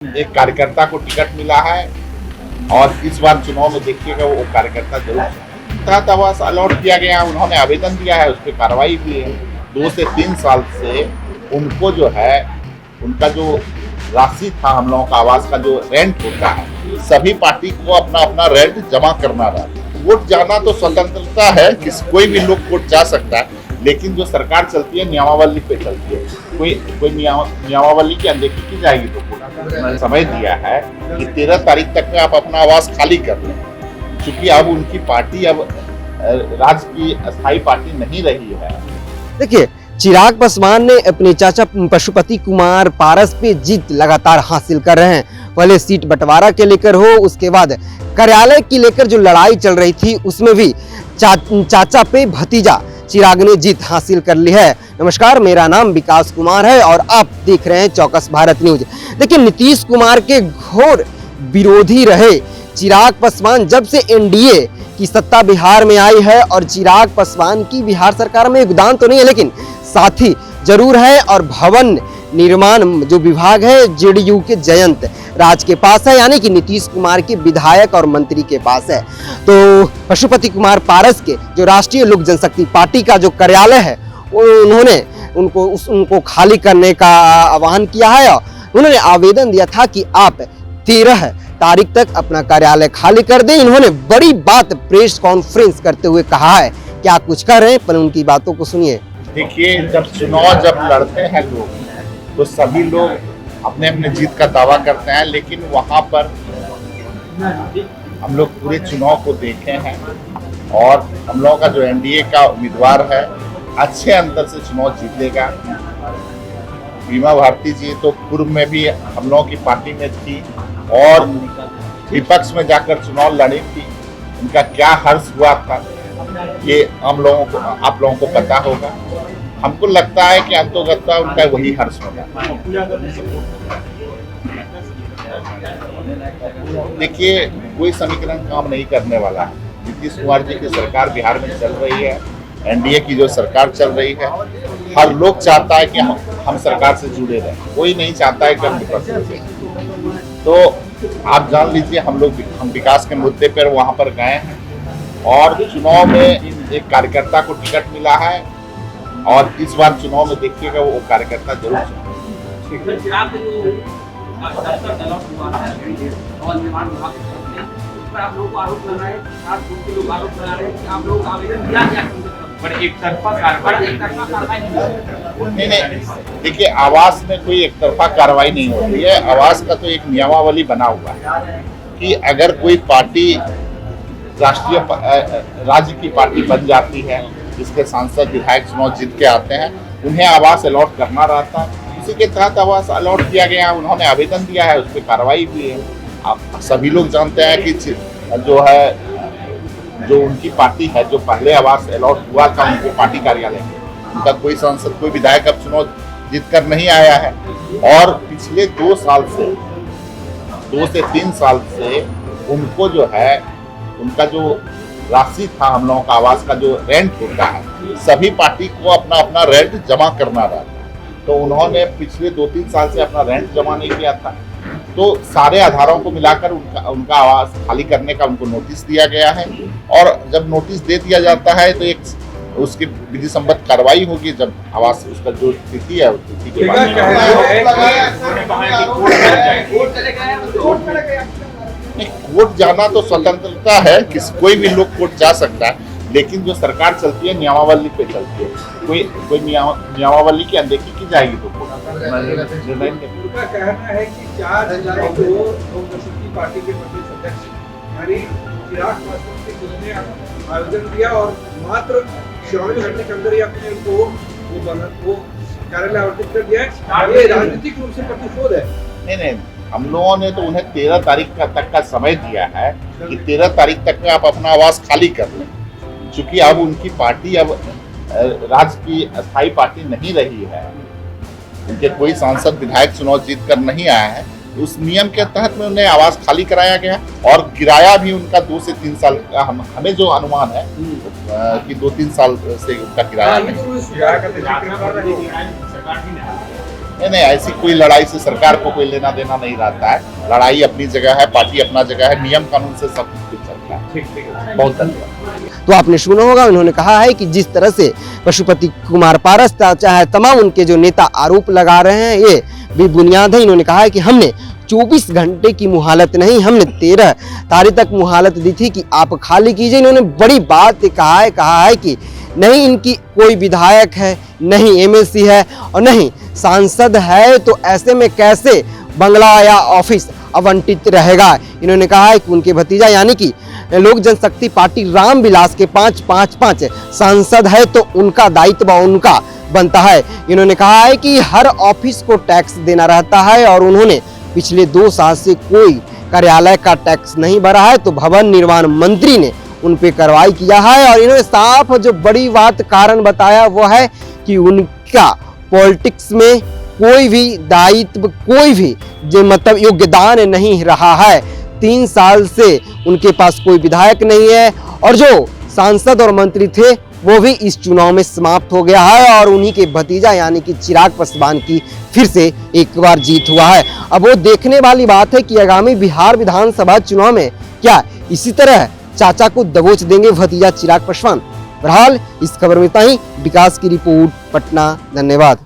एक कार्यकर्ता को टिकट मिला है और इस बार चुनाव में देखिएगा वो कार्यकर्ता जरूर तहत आवास अलॉट किया गया। उन्होंने आवेदन दिया है, उस पर कार्रवाई भी है। 2 से 3 साल से उनको जो है उनका जो राशि था, हम लोगों का आवास का जो रेंट होता है, सभी पार्टी को अपना अपना रेंट जमा करना रहा। वोट जाना तो स्वतंत्रता है, कोई भी लोग वोट जा सकता है, लेकिन जो सरकार चलती है नियमावली पे चलती है। कोई नियमावली की अनदेखी की जाएगी तो उन्होंने समय दिया है कि 13 तारीख तक में आप अपना आवास खाली कर लें, क्योंकि अब उनकी पार्टी अब राज्य की अस्थायी पार्टी नहीं रही है। देखिए, चिराग पासवान ने अपने चाचा पशुपति कुमार पारस पे जीत लगातार हासिल कर रहे हैं। पहले सीट बंटवारा के लेकर हो, उसके बाद कार्यालय की लेकर जो लड़ाई चल रही थी उसमें भी चाचा पे भतीजा चिराग ने जीत हासिल कर ली है। नमस्कार, मेरा नाम विकास कुमार है और आप देख रहे हैं चौकस भारत न्यूज। लेकिन नीतीश कुमार के घोर विरोधी रहे चिराग पासवान जब से एनडीए की सत्ता बिहार में आई है, और चिराग पासवान की बिहार सरकार में योगदान तो नहीं है लेकिन साथी जरूर है। और भवन निर्माण जो विभाग है जेडीयू के जयंत राज के पास है, यानी कि नीतीश कुमार के विधायक और मंत्री के पास है। तो पशुपति कुमार पारस के जो राष्ट्रीय लोक जनशक्ति पार्टी का जो कार्यालय है उन्होंने उनको खाली करने का आह्वान किया है। उन्होंने आवेदन दिया था कि आप 13 तारीख तक अपना कार्यालय खाली कर दें। इन्होंने बड़ी बात प्रेस कॉन्फ्रेंस करते हुए कहा है। क्या कुछ कर रहे हैं, पर उनकी बातों को सुनिए। देखिए, जब लड़ते हैं लोग तो सभी लोग अपने अपने जीत का दावा करते हैं, लेकिन वहां पर हम लोग पूरे चुनाव को देखे हैं और हम लोगों का जो एनडीए का उम्मीदवार है अच्छे अंतर से चुनाव जीत लेगा। बीमा भारती जी तो पूर्व में भी हम लोगों की पार्टी में थी और विपक्ष में जाकर चुनाव लड़ी थी। उनका क्या हर्ष हुआ था ये आप लोगों को पता होगा। हमको लगता है कि अंतोगत्वा उनका वही हर्ष होगा। देखिए, कोई समीकरण काम नहीं करने वाला है। नीतीश कुमार जी की सरकार बिहार में चल रही है, एनडीए की जो सरकार चल रही है, हर लोग चाहता है कि हम सरकार से जुड़े रहें, कोई नहीं चाहता है कि हम विपक्ष से। तो आप जान लीजिए, हम विकास के मुद्दे पर वहां पर गए हैं और चुनाव में एक कार्यकर्ता को टिकट मिला है और इस बार चुनाव में देखिएगा वो कार्यकर्ता जरूर नहीं। देखिए, आवास में कोई एक तरफा कार्रवाई नहीं होती है। आवास का तो एक नियमावली बना हुआ है कि अगर कोई पार्टी राज्य की पार्टी बन जाती है, जिसके सांसद विधायक चुनाव जीत के आते हैं, उन्हें आवास अलॉट करना रहता है। इसी के तहत आवास अलॉट किया गया। उन्होंने आवेदन दिया है, उस पर कार्रवाई भी है। आप सभी लोग जानते हैं कि जो उनकी पार्टी है, जो पहले आवास अलॉट हुआ था उनके पार्टी कार्यालय में, उनका कोई सांसद कोई विधायक अब चुनाव जीत कर नहीं आया है। और पिछले 2 से 3 साल से उनको जो है उनका जो राशि था, हम लोगों का आवास का जो रेंट होता है, सभी पार्टी को अपना अपना रेंट जमा करना रहा। तो उन्होंने पिछले 2-3 साल से अपना रेंट जमा नहीं किया था। तो सारे आधारों को मिलाकर उनका आवास खाली करने का उनको नोटिस दिया गया है। और जब नोटिस दे दिया जाता है तो एक उसकी विधि सम्मत कार्रवाई होगी। जब आवास उसका जो तिथि है उस तिथि के बाद कोर्ट जाना तो स्वतंत्रता है, कोई भी लोग कोर्ट जा सकता है, लेकिन जो सरकार चलती है नियमावली पे चलती है। कोई नियमावली की अनदेखी की जाएगी तो उनका कहना है कि 4 जुलाई को लोक जनशक्ति पार्टी के प्रदेश अध्यक्ष यानी चिराग पासवान से जिसने आवेदन दिया और मात्र 24 घंटे के अंदर ही अपने वो कार्यालय आवंटित कर दिया है। ये राजनीतिक रूप से प्रतिशोध है। नहीं, हम लोगों ने तो उन्हें 13 तारीख तक का समय दिया है कि 13 तारीख तक में आप अपना आवास खाली कर लें, क्योंकि अब उनकी पार्टी अब राज्य की अस्थायी पार्टी नहीं रही है। उनके कोई सांसद विधायक चुनाव जीत कर नहीं आया है। उस नियम के तहत में उन्हें आवास खाली कराया गया और किराया भी उनका 2 से 3 साल का हमें जो अनुमान है कि 2-3 साल से उनका किराया नहीं, ऐसी कोई लड़ाई से सरकार को कोई लेना देना नहीं रहता है। लड़ाई अपनी जगह है, पार्टी अपना जगह है, नियम कानून से सब कुछ चलता है। ठीक है, बहुत धन्यवाद। तो आपने सुना होगा, उन्होंने कहा है कि जिस तरह से पशुपति कुमार पारस चाहे तमाम उनके जो नेता आरोप लगा रहे हैं ये बेबुनियाद है। इन्होंने कहा है कि हमने 24 घंटे की मुहालत नहीं, हमने 13 तारीख तक मुहालत दी थी कि आप खाली कीजिए। इन्होंने बड़ी बात कहा है कि नहीं इनकी कोई विधायक है, नहीं एमएलसी है और नहीं सांसद है, तो ऐसे में कैसे बंगला या ऑफिस आवंटित रहेगा। इन्होंने कहा है कि उनके भतीजा यानी कि लोक जनशक्ति पार्टी रामविलास के 5 सांसद है तो उनका दायित्व उनका बनता है। इन्होंने कहा है कि हर ऑफिस को टैक्स देना रहता है और उन्होंने पिछले 2 साल से कोई कार्यालय का टैक्स नहीं भरा है, तो भवन निर्माण मंत्री ने उन पे कार्रवाई किया है। और इन्होंने साफ जो बड़ी बात कारण बताया वो है कि उनका पॉलिटिक्स में कोई भी दायित्व, कोई भी जो मतलब योगदान नहीं रहा है। 3 साल से उनके पास कोई विधायक नहीं है और जो सांसद और मंत्री थे वो भी इस चुनाव में समाप्त हो गया है और उन्हीं के भतीजा यानी कि चिराग पासवान की फिर से एक बार जीत हुआ है। अब वो देखने वाली बात है कि आगामी बिहार विधानसभा चुनाव में क्या इसी तरह चाचा को दबोच देंगे भतीजा चिराग पासवान। बहरहाल इस खबर में इतना ही। विकास की रिपोर्ट, पटना। धन्यवाद।